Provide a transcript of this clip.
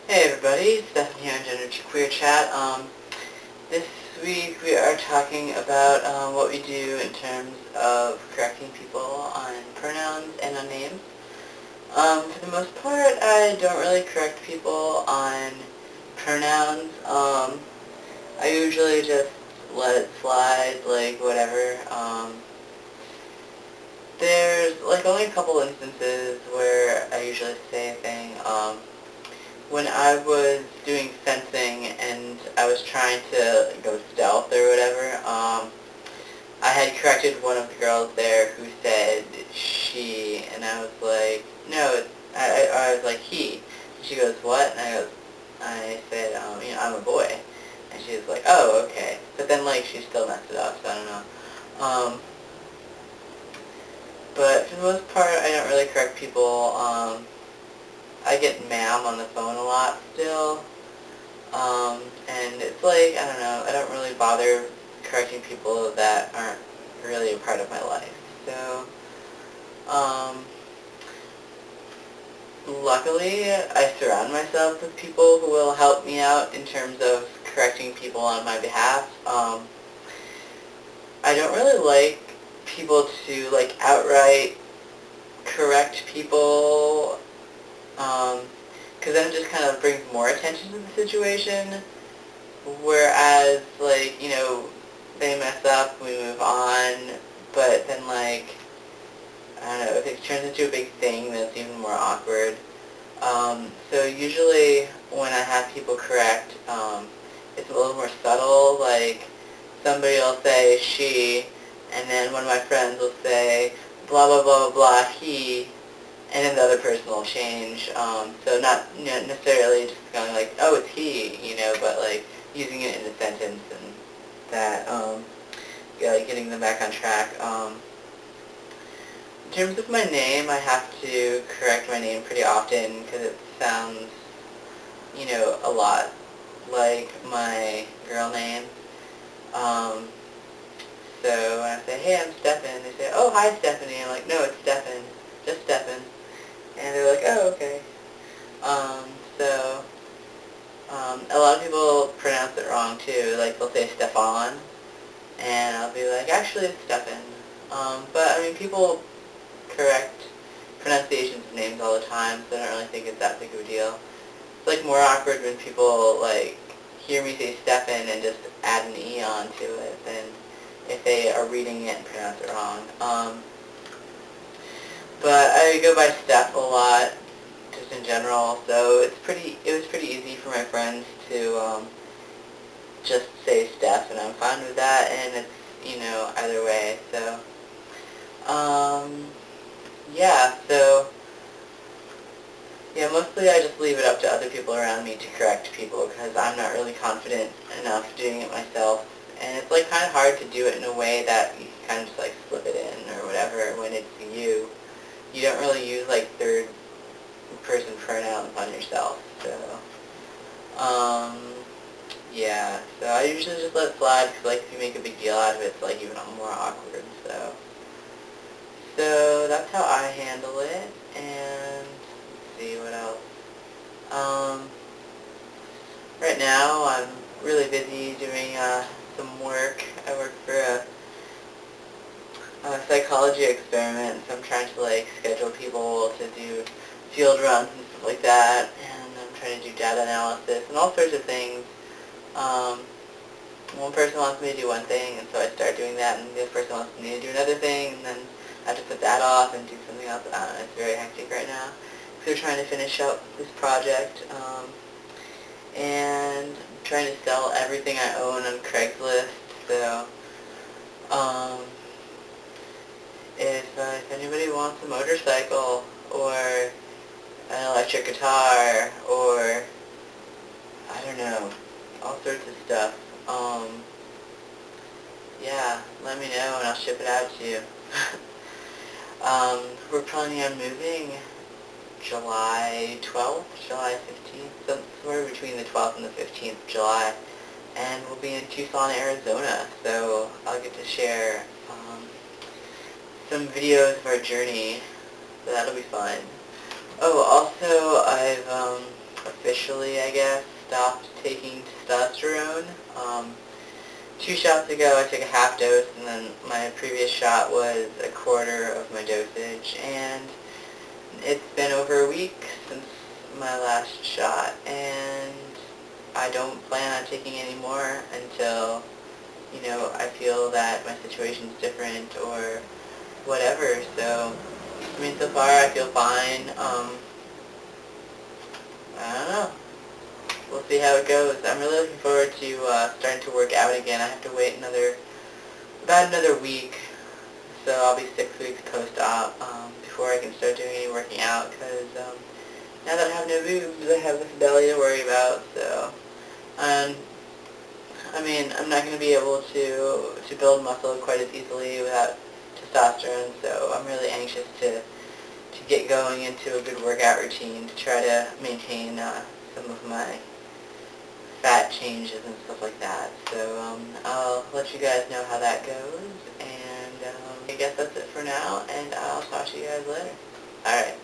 Hey everybody, Stefan here on Gender Queer Chat. This week we are talking about what we do in terms of correcting people on pronouns and on names. For the most part, I don't really correct people on pronouns. I usually just let it slide, like whatever. There's like only a couple instances where I usually say a thing. When I was doing fencing and I was trying to go stealth or whatever, I had corrected one of the girls there who said she, and I was like, no, I was like he. And she goes, what? And I said, I'm a boy. And she was like, oh, okay. But then, like, she still messed it up, so I don't know. But for the most part, I don't really correct people. I get ma'am on the phone a lot still. And it's like, I don't know, I don't really bother correcting people that aren't really a part of my life. So, luckily, I surround myself with people who will help me out in terms of correcting people on my behalf. I don't really like people to, like, outright correct people, because then it just kind of brings more attention to the situation. Whereas, like, they mess up, we move on, but then, like, I don't know, if it turns into a big thing, then it's even more awkward. So usually when I have people correct, it's a little more subtle, like, somebody will say she, and then one of my friends will say blah, blah, blah, blah, blah, he, and then the other person will change. So not necessarily just going like, oh, it's he, but like using it in a sentence and that, getting them back on track. In terms of my name, I have to correct my name pretty often because it sounds, a lot like my girl name. So when I say, hey, I'm Stefan, they say, oh, hi, Stephanie. I'm like, no, it's Stefan, just Stefan. And they're like, oh, okay. So, a lot of people pronounce it wrong too. Like, they'll say Stefan, and I'll be like, actually, it's Stefan. But, I mean, people correct pronunciations of names all the time, so I don't really think it's that big of a deal. It's, like, more awkward when people, like, hear me say Stefan and just add an E on to it than if they are reading it and pronounce it wrong. But I go by Steph a lot, just in general, so it was pretty easy for my friends to just say Steph, and I'm fine with that, and it's, either way, so, yeah, mostly I just leave it up to other people around me to correct people, because I'm not really confident enough doing it myself, and it's, like, kind of hard to do it in a way that you can kind of just, like, slip it in, or whatever, when it's you. You don't really use, like, third-person pronouns on yourself, so, yeah, so I usually just let it slide, because, like, if you make a big deal out of it, it's, like, even more awkward, so that's how I handle it, and let's see, what else? Right now, I'm really busy doing, some work. I work for a psychology experiment, so I'm trying to, like, schedule people to do field runs and stuff like that, and I'm trying to do data analysis and all sorts of things. One person wants me to do one thing, and so I start doing that, and the other person wants me to do another thing, and then I have to put that off and do something else. I don't know, it's very hectic right now. So we're trying to finish up this project, and I'm trying to sell everything I own on Craigslist, so, if anybody wants a motorcycle, or an electric guitar, or, I don't know, all sorts of stuff, yeah, let me know and I'll ship it out to you. We're planning on moving July 12th, July 15th, somewhere between the 12th and the 15th of July, and we'll be in Tucson, Arizona, so I'll get to share some videos of our journey, so that'll be fun. Oh, also, I've officially, I guess, stopped taking testosterone. 2 shots ago I took a half dose, and then my previous shot was a quarter of my dosage, and it's been over a week since my last shot, and I don't plan on taking any more until, I feel that my situation's different or whatever. So, I mean, so far I feel fine. I don't know. We'll see how it goes. I'm really looking forward to starting to work out again. I have to wait about another week, so I'll be 6 weeks post-op before I can start doing any working out, because now that I have no boobs, I have this belly to worry about. So, I mean, I'm not going to be able to build muscle quite as easily without testosterone, so I'm really anxious to get going into a good workout routine to try to maintain some of my fat changes and stuff like that. So I'll let you guys know how that goes, and I guess that's it for now, and I'll talk to you guys later. Alright.